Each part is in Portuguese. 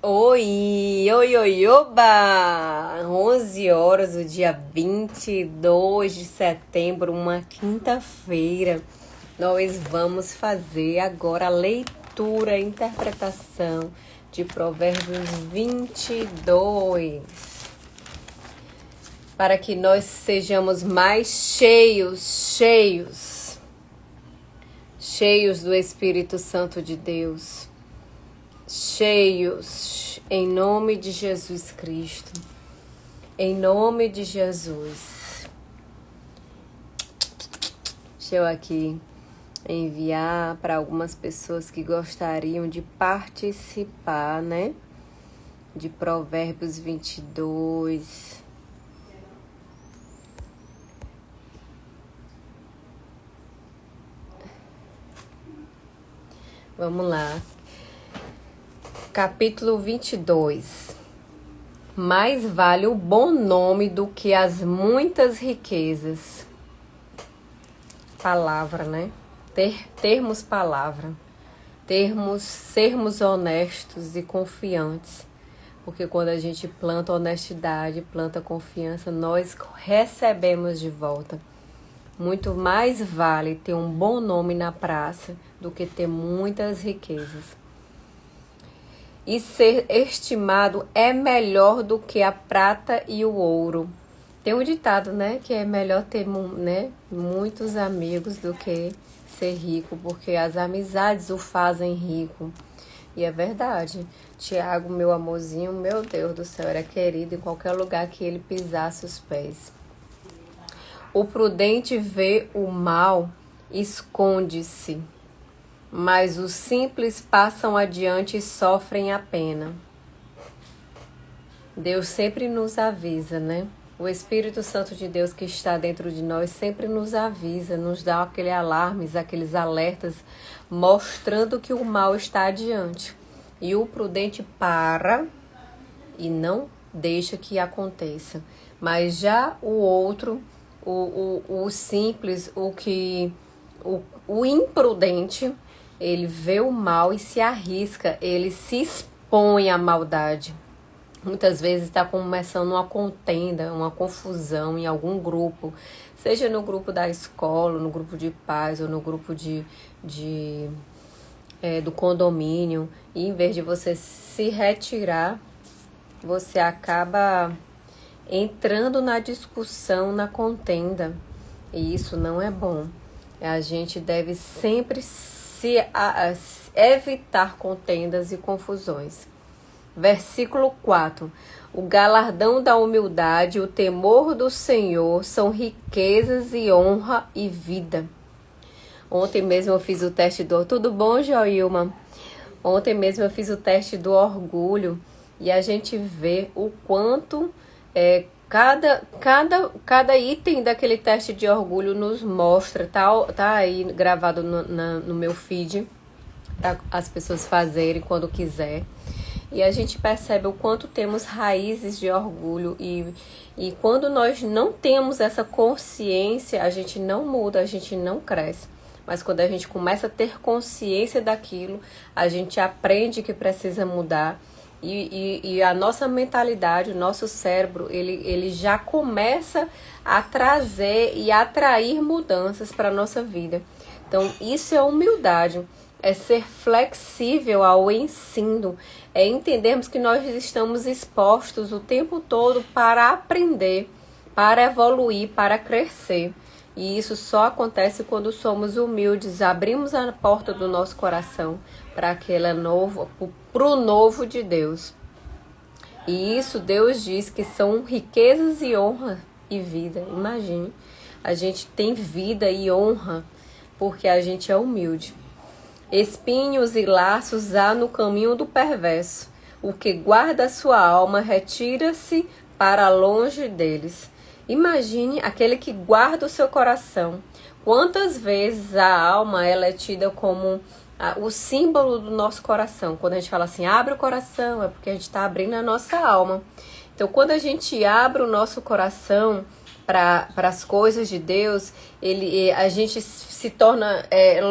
Oi, oi, oi, oba! 11 horas do dia 22 de setembro, uma quinta-feira. Nós vamos fazer agora a leitura e interpretação de Provérbios 22. Para que nós sejamos mais cheios do Espírito Santo de Deus. Cheios, em nome de Jesus Cristo, em nome de Jesus. Deixa eu aqui enviar para algumas pessoas que gostariam de participar, né? De Provérbios 22. Vamos lá. Capítulo 22. Mais vale o bom nome do que as muitas riquezas. Palavra, né? Termos palavra. Sermos honestos e confiantes. Porque quando a gente planta honestidade, planta confiança, nós recebemos de volta. Muito mais vale ter um bom nome na praça do que ter muitas riquezas. E ser estimado é melhor do que a prata e o ouro. Tem um ditado, né? Que é melhor ter, né, muitos amigos do que ser rico, porque as amizades o fazem rico. E é verdade. Tiago, meu amorzinho, meu Deus do céu, era querido em qualquer lugar que ele pisasse os pés. O prudente vê o mal, esconde-se. Mas os simples passam adiante e sofrem a pena. Deus sempre nos avisa, né? O Espírito Santo de Deus que está dentro de nós sempre nos avisa, nos dá aqueles alarmes, aqueles alertas, mostrando que o mal está adiante. E o prudente para e não deixa que aconteça. Mas já o outro, o simples, o imprudente, ele vê o mal e se arrisca, ele se expõe à maldade. Muitas vezes está começando uma contenda, uma confusão em algum grupo, seja no grupo da escola, no grupo de pais ou no grupo do condomínio. E em vez de você se retirar, você acaba entrando na discussão, na contenda. E isso não é bom. A gente deve sempre evitar contendas e confusões. Versículo 4. O galardão da humildade e o temor do Senhor são riquezas e honra e vida. Ontem mesmo eu fiz o teste do... Tudo bom, Joilma? Ontem mesmo eu fiz o teste do orgulho e a gente vê o quanto cada item daquele teste de orgulho nos mostra, tá aí gravado no meu feed, para as pessoas fazerem quando quiser. E a gente percebe o quanto temos raízes de orgulho e quando nós não temos essa consciência, a gente não muda, a gente não cresce. Mas quando a gente começa a ter consciência daquilo, a gente aprende que precisa mudar. E a nossa mentalidade, o nosso cérebro, ele já começa a trazer e atrair mudanças para a nossa vida. Então, isso é humildade, é ser flexível ao ensino, é entendermos que nós estamos expostos o tempo todo para aprender, para evoluir, para crescer. E isso só acontece quando somos humildes, abrimos a porta do nosso coração para aquele novo, para o novo de Deus. E isso Deus diz que são riquezas e honra e vida. Imagine, a gente tem vida e honra porque a gente é humilde. Espinhos e laços há no caminho do perverso. O que guarda a sua alma retira-se para longe deles. Imagine aquele que guarda o seu coração. Quantas vezes a alma ela é tida como o símbolo do nosso coração? Quando a gente fala assim, abre o coração, é porque a gente está abrindo a nossa alma. Então, quando a gente abre o nosso coração para as coisas de Deus, a gente se torna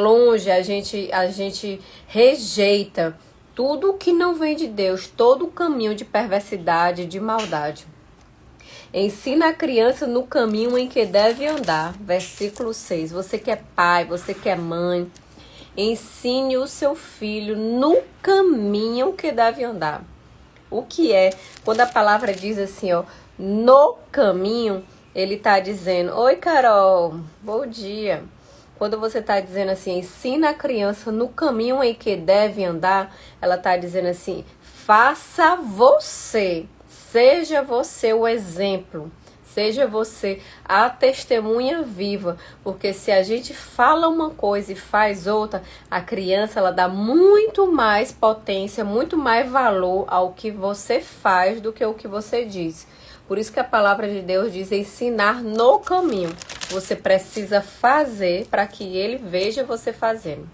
longe, a gente rejeita tudo que não vem de Deus, todo o caminho de perversidade, de maldade. Ensina a criança no caminho em que deve andar. Versículo 6. Você que é pai, você que é mãe, ensine o seu filho no caminho que deve andar. O que é? Quando a palavra diz assim, ó, no caminho, ele está dizendo, oi Carol, bom dia. Quando você está dizendo assim, ensina a criança no caminho em que deve andar, ela está dizendo assim, faça você, seja você o exemplo, seja você a testemunha viva, porque se a gente fala uma coisa e faz outra, a criança ela dá muito mais potência, muito mais valor ao que você faz do que o que você diz. Por isso que a palavra de Deus diz ensinar no caminho. Você precisa fazer para que ele veja você fazendo.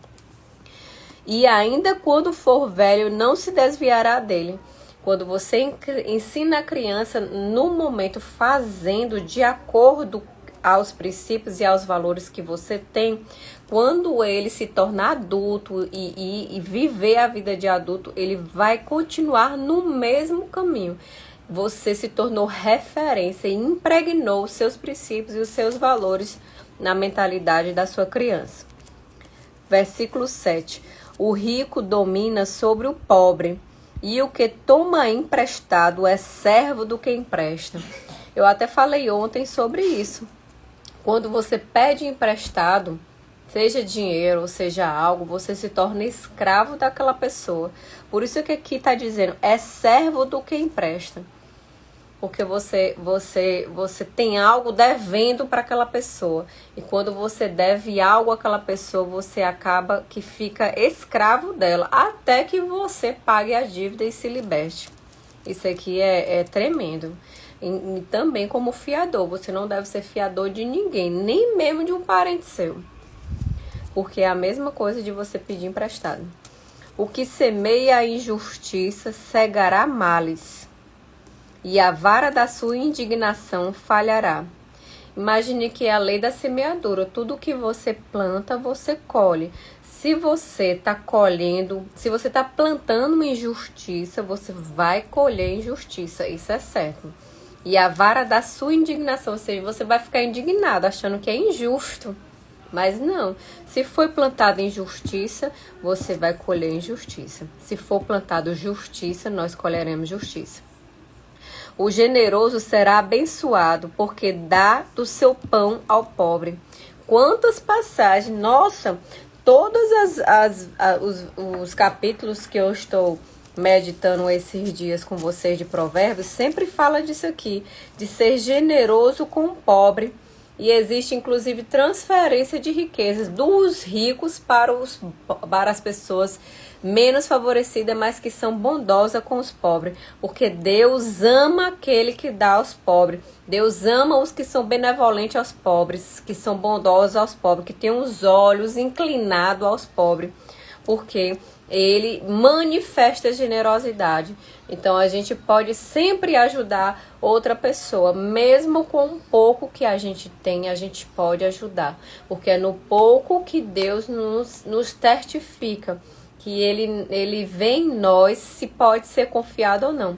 E ainda quando for velho, não se desviará dele. Quando você ensina a criança no momento fazendo de acordo aos princípios e aos valores que você tem, quando ele se tornar adulto e viver a vida de adulto, ele vai continuar no mesmo caminho. Você se tornou referência e impregnou os seus princípios e os seus valores na mentalidade da sua criança. Versículo 7. O rico domina sobre o pobre, e o que toma emprestado é servo do que empresta. Eu até falei ontem sobre isso. Quando você pede emprestado, seja dinheiro ou seja algo, você se torna escravo daquela pessoa. Por isso que aqui está dizendo, é servo do que empresta. Porque você tem algo devendo para aquela pessoa. E quando você deve algo àquela pessoa, você acaba que fica escravo dela. Até que você pague a dívida e se liberte. Isso aqui é tremendo. E também como fiador. Você não deve ser fiador de ninguém. Nem mesmo de um parente seu. Porque é a mesma coisa de você pedir emprestado. O que semeia a injustiça cegará males. E a vara da sua indignação falhará. Imagine que é a lei da semeadura. Tudo que você planta, você colhe. Se você está colhendo, se você está plantando uma injustiça, você vai colher injustiça. Isso é certo. E a vara da sua indignação, ou seja, você vai ficar indignado, achando que é injusto. Mas não. Se foi plantado injustiça, você vai colher injustiça. Se for plantado justiça, nós colheremos justiça. O generoso será abençoado, porque dá do seu pão ao pobre. Quantas passagens! Nossa, todos os capítulos que eu estou meditando esses dias com vocês de Provérbios, sempre fala disso aqui, de ser generoso com o pobre. E existe, inclusive, transferência de riquezas dos ricos para as pessoas menos favorecidas, mas que são bondosas com os pobres. Porque Deus ama aquele que dá aos pobres. Deus ama os que são benevolentes aos pobres, que são bondosos aos pobres, que têm os olhos inclinados aos pobres. Porque ele manifesta generosidade. Então a gente pode sempre ajudar outra pessoa, mesmo com um pouco que a gente tem, a gente pode ajudar, porque é no pouco que Deus nos testifica, que ele vê em nós se pode ser confiado ou não.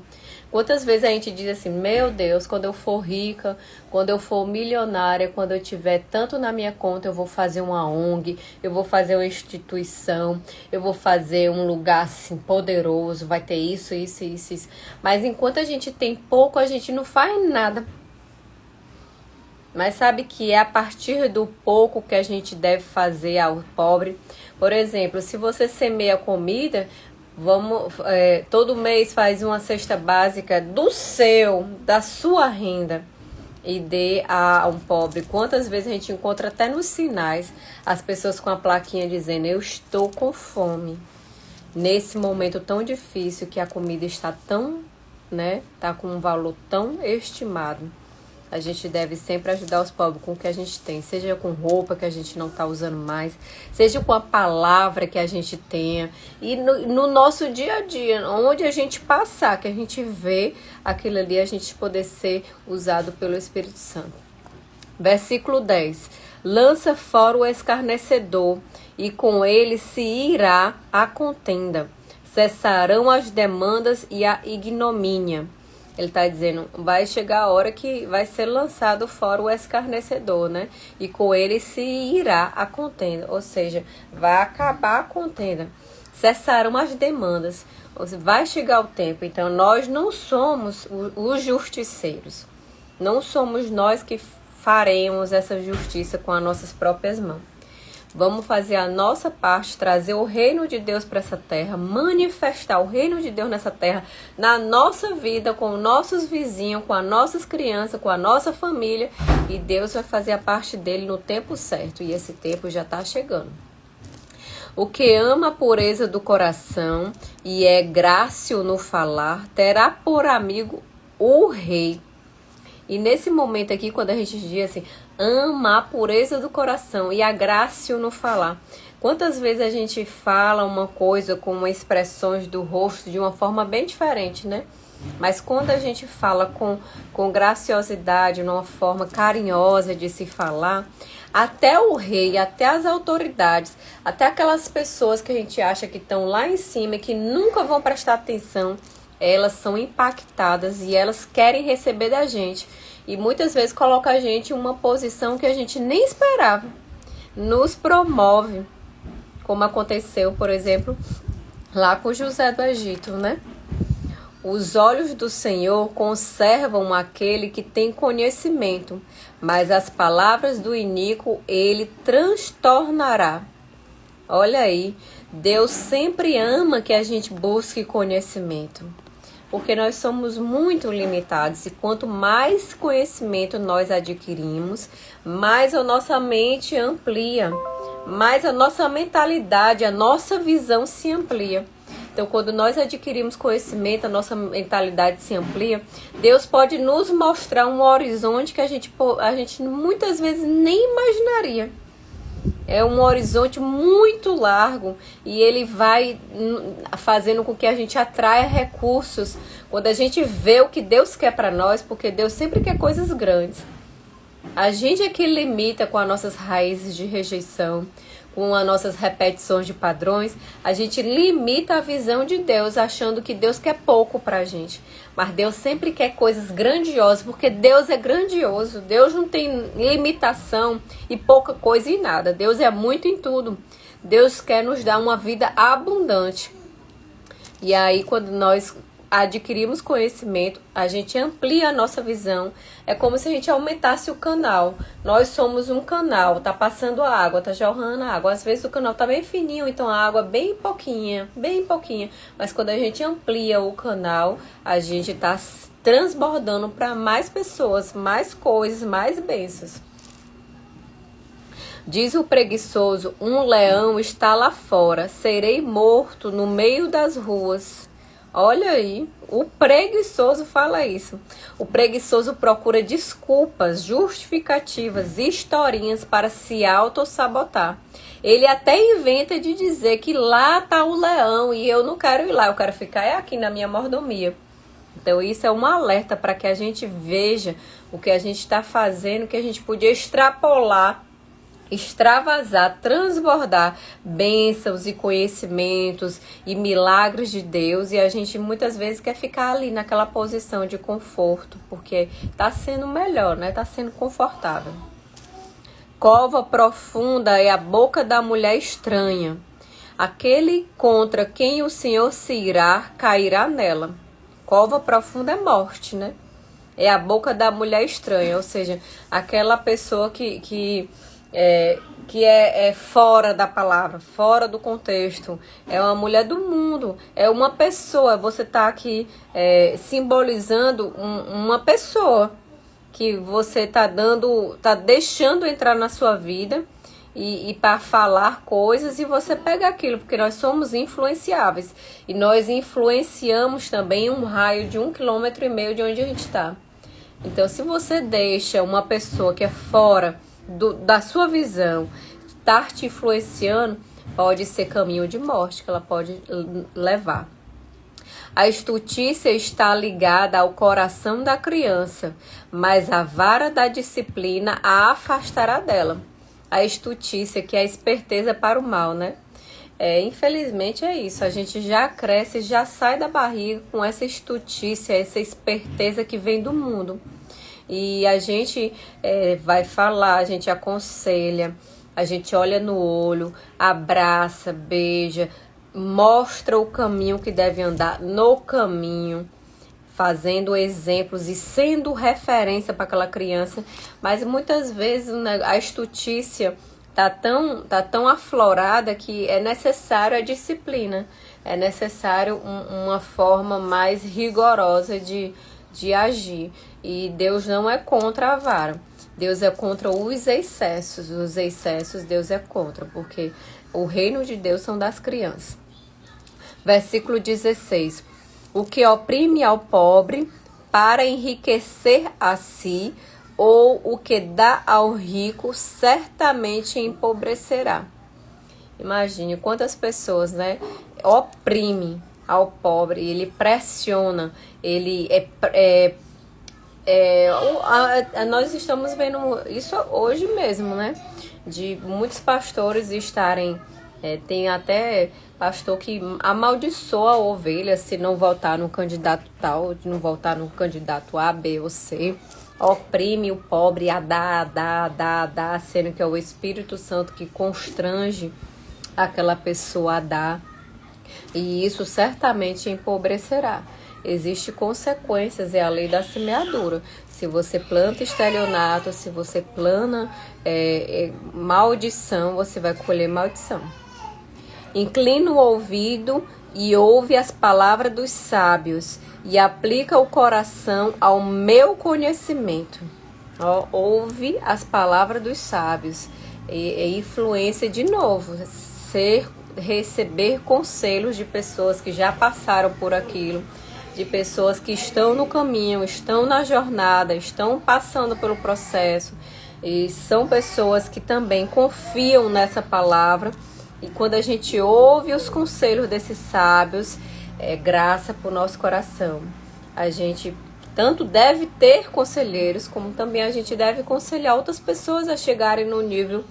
Quantas vezes a gente diz assim, meu Deus, quando eu for rica, quando eu for milionária, quando eu tiver tanto na minha conta, eu vou fazer uma ONG, eu vou fazer uma instituição, eu vou fazer um lugar assim poderoso, vai ter isso, isso, isso, isso. Mas enquanto a gente tem pouco, a gente não faz nada. Mas sabe que é a partir do pouco que a gente deve fazer ao pobre. Por exemplo, se você semeia comida, todo mês faz uma cesta básica da sua renda e dê a um pobre. Quantas vezes a gente encontra até nos sinais as pessoas com a plaquinha dizendo, eu estou com fome. Nesse momento tão difícil que a comida está tá com um valor tão estimado. A gente deve sempre ajudar os pobres com o que a gente tem, seja com roupa que a gente não está usando mais, seja com a palavra que a gente tenha. E no nosso dia a dia, onde a gente passar, que a gente vê aquilo ali, a gente poder ser usado pelo Espírito Santo. Versículo 10. Lança fora o escarnecedor, e com ele se irá a contenda. cessarão as demandas e a ignomínia. Ele está dizendo, vai chegar a hora que vai ser lançado fora o escarnecedor, né? E com ele se irá a contenda, ou seja, vai acabar a contenda. Cessarão as demandas, ou seja, vai chegar o tempo. Então, nós não somos os justiceiros. Não somos nós que faremos essa justiça com as nossas próprias mãos. Vamos fazer a nossa parte, trazer o reino de Deus para essa terra, manifestar o reino de Deus nessa terra, na nossa vida, com nossos vizinhos, com as nossas crianças, com a nossa família. E Deus vai fazer a parte dele no tempo certo. E esse tempo já está chegando. O que ama a pureza do coração e é grácil no falar, terá por amigo o rei. E nesse momento aqui, quando a gente diz assim, ama a pureza do coração e a grácil no falar. Quantas vezes a gente fala uma coisa com expressões do rosto de uma forma bem diferente, né? Mas quando a gente fala com graciosidade, numa forma carinhosa de se falar, até o rei, até as autoridades, até aquelas pessoas que a gente acha que estão lá em cima e que nunca vão prestar atenção, elas são impactadas e elas querem receber da gente. E muitas vezes coloca a gente em uma posição que a gente nem esperava. Nos promove, como aconteceu, por exemplo, lá com José do Egito, né? Os olhos do Senhor conservam aquele que tem conhecimento, mas as palavras do iníquo ele transtornará. Olha aí, Deus sempre ama que a gente busque conhecimento, porque nós somos muito limitados e quanto mais conhecimento nós adquirimos, mais a nossa mente amplia, mais a nossa mentalidade, a nossa visão se amplia. Então, quando nós adquirimos conhecimento, a nossa mentalidade se amplia, Deus pode nos mostrar um horizonte que a gente muitas vezes nem imaginaria. É um horizonte muito largo e ele vai fazendo com que a gente atraia recursos. Quando a gente vê o que Deus quer para nós, porque Deus sempre quer coisas grandes. A gente é que limita com as nossas raízes de rejeição, com as nossas repetições de padrões, a gente limita a visão de Deus, achando que Deus quer pouco pra gente. Mas Deus sempre quer coisas grandiosas, porque Deus é grandioso. Deus não tem limitação e pouca coisa em nada. Deus é muito em tudo. Deus quer nos dar uma vida abundante. E aí, quando nós adquirimos conhecimento, a gente amplia a nossa visão. É como se a gente aumentasse o canal. Nós somos um canal, tá passando a água, tá jorrando a água. Às vezes o canal tá bem fininho, então a água bem pouquinha. Mas quando a gente amplia o canal, a gente tá transbordando para mais pessoas, mais coisas, mais bênçãos. Diz o preguiçoso, um leão está lá fora, serei morto no meio das ruas. Olha aí, o preguiçoso fala isso. O preguiçoso procura desculpas, justificativas, historinhas para se autossabotar. Ele até inventa de dizer que lá está o leão e eu não quero ir lá, eu quero ficar aqui na minha mordomia. Então isso é um alerta para que a gente veja o que a gente está fazendo, que a gente podia extrapolar, extravasar, transbordar bênçãos e conhecimentos e milagres de Deus, e a gente muitas vezes quer ficar ali naquela posição de conforto, porque tá sendo melhor, né? Tá sendo confortável. Cova profunda é a boca da mulher estranha. Aquele contra quem o Senhor se irá, cairá nela. Cova profunda é morte, né? É a boca da mulher estranha, ou seja, aquela pessoa que é fora da palavra, fora do contexto, é uma mulher do mundo, é uma pessoa, você está aqui simbolizando uma pessoa que você está deixando entrar na sua vida e para falar coisas, e você pega aquilo, porque nós somos influenciáveis e nós influenciamos também um raio de 1,5 km de onde a gente está. Então, se você deixa uma pessoa que é fora da sua visão estar te influenciando, pode ser caminho de morte que ela pode levar. A estutícia está ligada ao coração da criança, mas a vara da disciplina a afastará dela. A estutícia, que é a esperteza para o mal, né? Infelizmente é isso, a gente já cresce, já sai da barriga com essa estutícia, essa esperteza que vem do mundo. E a gente vai falar, a gente aconselha, a gente olha no olho, abraça, beija, mostra o caminho que deve andar no caminho, fazendo exemplos e sendo referência para aquela criança. Mas muitas vezes a estutícia tá tão aflorada que é necessário a disciplina, é necessário uma forma mais rigorosa de agir. E Deus não é contra a vara, Deus é contra os excessos Deus é contra, porque o reino de Deus são das crianças. Versículo 16: o que oprime ao pobre para enriquecer a si, ou o que dá ao rico, certamente empobrecerá. Imagine quantas pessoas, oprime ao pobre, ele pressiona, ele nós estamos vendo isso hoje mesmo, de muitos pastores estarem, tem até pastor que amaldiçoa a ovelha se não votar no candidato tal, não votar no candidato A, B ou C. Oprime o pobre a dar, sendo que é o Espírito Santo que constrange aquela pessoa a dar. E isso certamente empobrecerá. Existem consequências, é a lei da semeadura. Se você planta estelionato, se você planta maldição, você vai colher maldição. Inclina o ouvido e ouve as palavras dos sábios, e aplica o coração ao meu conhecimento. Ouve as palavras dos sábios. Influência de novo, receber conselhos de pessoas que já passaram por aquilo, de pessoas que estão no caminho, estão na jornada, estão passando pelo processo, e são pessoas que também confiam nessa palavra. E quando a gente ouve os conselhos desses sábios, é graça para o nosso coração. A gente tanto deve ter conselheiros, como também a gente deve aconselhar outras pessoas a chegarem no nível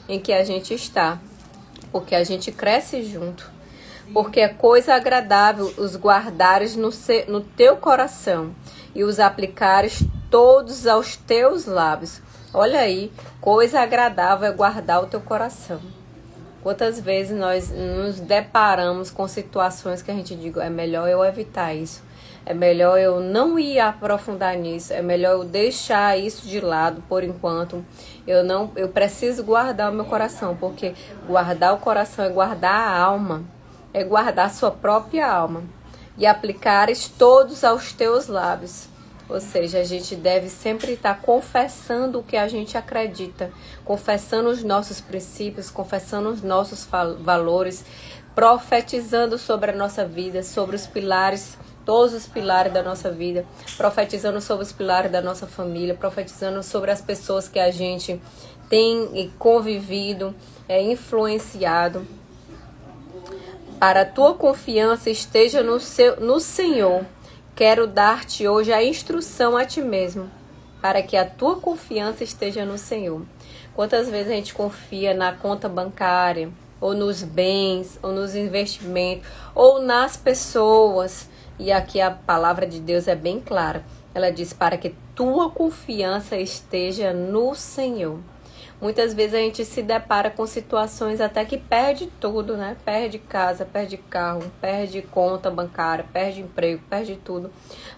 em que a gente está, porque a gente cresce junto. Porque é coisa agradável os guardares no teu coração e os aplicares todos aos teus lábios. Olha aí, coisa agradável é guardar o teu coração. Quantas vezes nós nos deparamos com situações que a gente diz, é melhor eu evitar isso, é melhor eu não ir aprofundar nisso, é melhor eu deixar isso de lado por enquanto. Eu preciso guardar o meu coração, porque guardar o coração é guardar a alma, é guardar a sua própria alma. E aplicares todos aos teus lábios. Ou seja, a gente deve sempre estar confessando o que a gente acredita, confessando os nossos princípios, confessando os nossos valores, profetizando sobre a nossa vida, sobre os pilares, todos os pilares da nossa vida, profetizando sobre os pilares da nossa família, profetizando sobre as pessoas que a gente tem convivido, influenciado. Para a tua confiança esteja no Senhor. Quero dar-te hoje a instrução a ti mesmo, para que a tua confiança esteja no Senhor. Quantas vezes a gente confia na conta bancária, ou nos bens, ou nos investimentos, ou nas pessoas? E aqui a palavra de Deus é bem clara. Ela diz para que tua confiança esteja no Senhor. Muitas vezes a gente se depara com situações até que perde tudo, Perde casa, perde carro, perde conta bancária, perde emprego, perde tudo.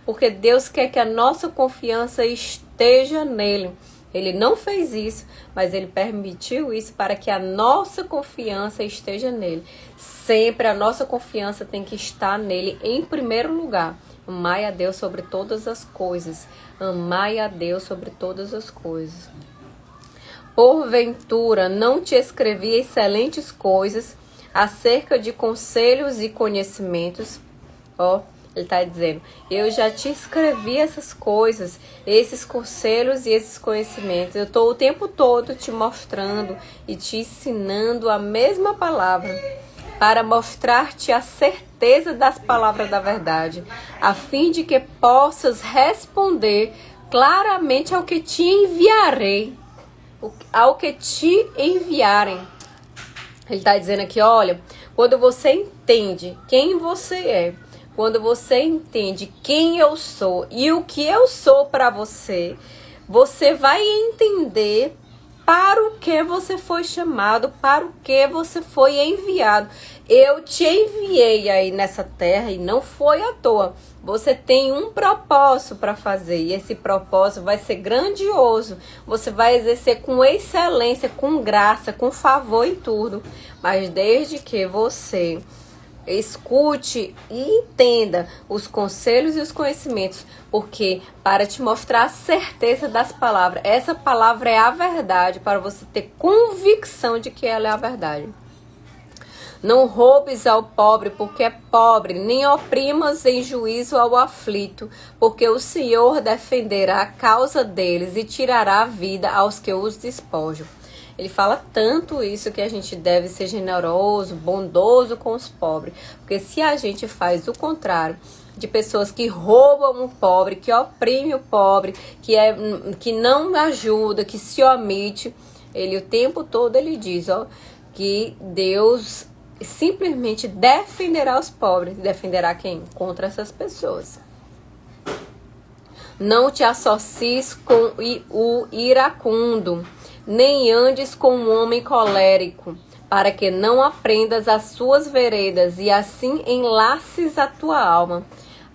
Porque Deus quer que a nossa confiança esteja nele. Ele não fez isso, mas ele permitiu isso para que a nossa confiança esteja nele. Sempre a nossa confiança tem que estar nele em primeiro lugar. Amai a Deus sobre todas as coisas. Amai a Deus sobre todas as coisas. Porventura, não te escrevi excelentes coisas acerca de conselhos e conhecimentos. Ele está dizendo, eu já te escrevi essas coisas, esses conselhos e esses conhecimentos. Eu estou o tempo todo te mostrando e te ensinando a mesma palavra, para mostrar-te a certeza das palavras da verdade, a fim de que possas responder claramente ao que te enviarei. Ao que te enviarem. Ele está dizendo aqui, olha, Quando você entende quem você é, quando você entende quem eu sou e o que eu sou para você, você vai entender para o que você foi chamado, para o que você foi enviado. Eu te enviei aí nessa terra e não foi à toa. Você tem um propósito para fazer e esse propósito vai ser grandioso. Você vai exercer com excelência, com graça, com favor em tudo. Mas desde que você escute e entenda os conselhos e os conhecimentos, porque para te mostrar a certeza das palavras, essa palavra é a verdade, para você ter convicção de que ela é a verdade. Não roubes ao pobre, porque é pobre, nem oprimas em juízo ao aflito, porque o Senhor defenderá a causa deles e tirará a vida aos que os despojam. Ele fala tanto isso que a gente deve ser generoso, bondoso com os pobres. Porque se a gente faz o contrário, de pessoas que roubam o pobre, que oprimem o pobre, que não ajuda, que se omite, ele o tempo todo ele diz, que Deus simplesmente defenderá os pobres. Defenderá quem? Contra essas pessoas. Não te associes com o iracundo, nem andes com um homem colérico, para que não aprendas as suas veredas e assim enlaces a tua alma.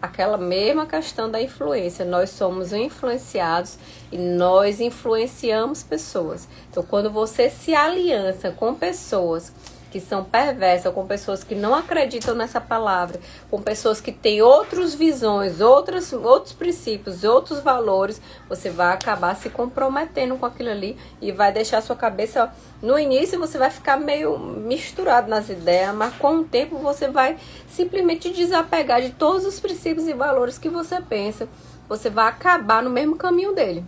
Aquela mesma questão da influência. Nós somos influenciados e nós influenciamos pessoas. Então, quando você se aliança com pessoas que são perversas, com pessoas que não acreditam nessa palavra, com pessoas que têm outras visões, outros princípios, outros valores, você vai acabar se comprometendo com aquilo ali e vai deixar a sua cabeça... No início você vai ficar meio misturado nas ideias, mas com o tempo você vai simplesmente desapegar de todos os princípios e valores que você pensa. Você vai acabar no mesmo caminho dele.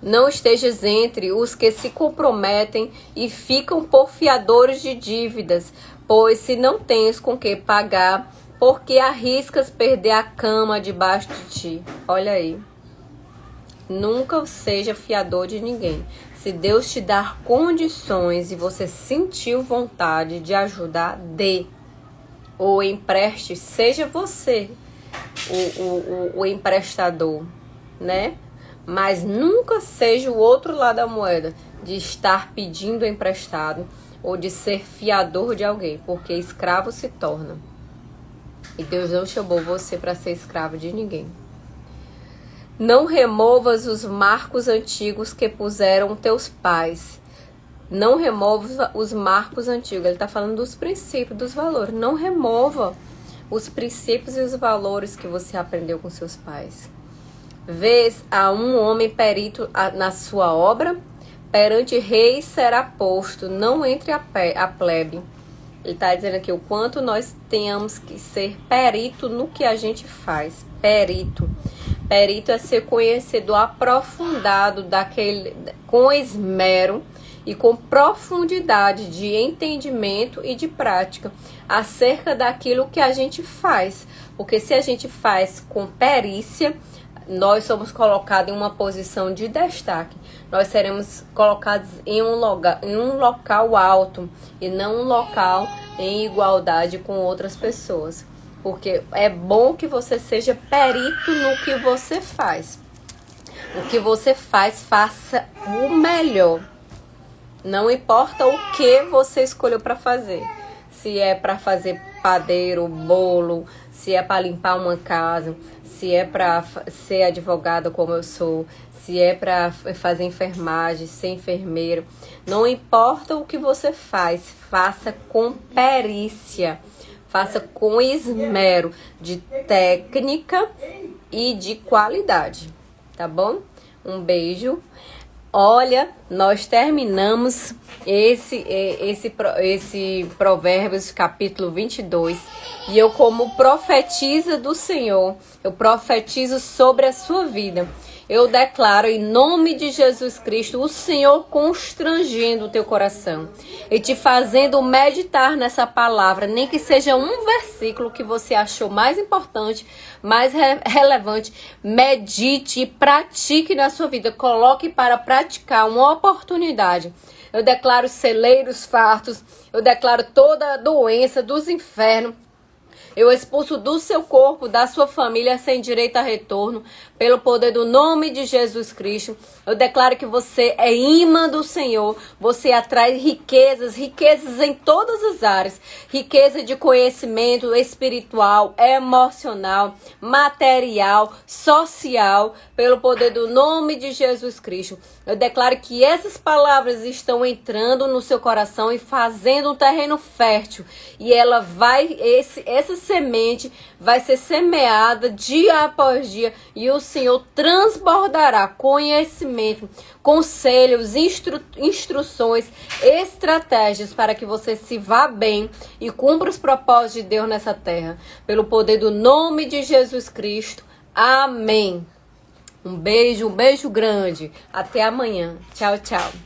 Não estejas entre os que se comprometem e ficam por fiadores de dívidas, pois se não tens com que pagar, porque arriscas perder a cama debaixo de ti. Olha aí. Nunca seja fiador de ninguém. Se Deus te dar condições e você sentiu vontade de ajudar, dê. Ou empreste, seja você o emprestador, né? Mas nunca seja o outro lado da moeda, de estar pedindo emprestado ou de ser fiador de alguém, porque escravo se torna. E Deus não chamou você para ser escravo de ninguém. Não removas os marcos antigos que puseram teus pais. Não remova os marcos antigos. Ele está falando dos princípios, dos valores. Não remova os princípios e os valores que você aprendeu com seus pais. Vês a um homem perito na sua obra, perante reis será posto, não entre a plebe. Ele está dizendo aqui o quanto nós tenhamos que ser perito no que a gente faz. Perito. Perito é ser conhecedor aprofundado com esmero e com profundidade de entendimento e de prática acerca daquilo que a gente faz. Porque se a gente faz com perícia, nós somos colocados em uma posição de destaque. Nós seremos colocados em um local alto e não um local em igualdade com outras pessoas. Porque é bom que você seja perito no que você faz. O que você faz, faça o melhor. Não importa o que você escolheu para fazer. Se é para fazer padeiro, bolo, se é para limpar uma casa, se é para ser advogada como eu sou, se é para fazer enfermagem, ser enfermeiro. Não importa o que você faz, faça com perícia, faça com esmero, de técnica e de qualidade, tá bom? Um beijo. Olha, nós terminamos esse Provérbios capítulo 22. E eu, como profetisa do Senhor, eu profetizo sobre a sua vida. Eu declaro em nome de Jesus Cristo, o Senhor constrangendo o teu coração e te fazendo meditar nessa palavra, nem que seja um versículo que você achou mais importante, mais relevante. Medite e pratique na sua vida. Coloque para praticar uma oportunidade. eu declaro celeiros fartos, eu declaro toda a doença dos infernos. Eu expulso do seu corpo, da sua família, sem direito a retorno, pelo poder do nome de Jesus Cristo. Eu declaro que você é imã do Senhor, você atrai riquezas em todas as áreas. Riqueza de conhecimento espiritual, emocional, material, social, pelo poder do nome de Jesus Cristo. Eu declaro que essas palavras estão entrando no seu coração e fazendo um terreno fértil. E ela vai, essa semente vai ser semeada dia após dia e o Senhor transbordará conhecimento, conselhos, instruções, estratégias para que você se vá bem e cumpra os propósitos de Deus nessa terra. Pelo poder do nome de Jesus Cristo. Amém. Um beijo grande. Até amanhã. Tchau, tchau.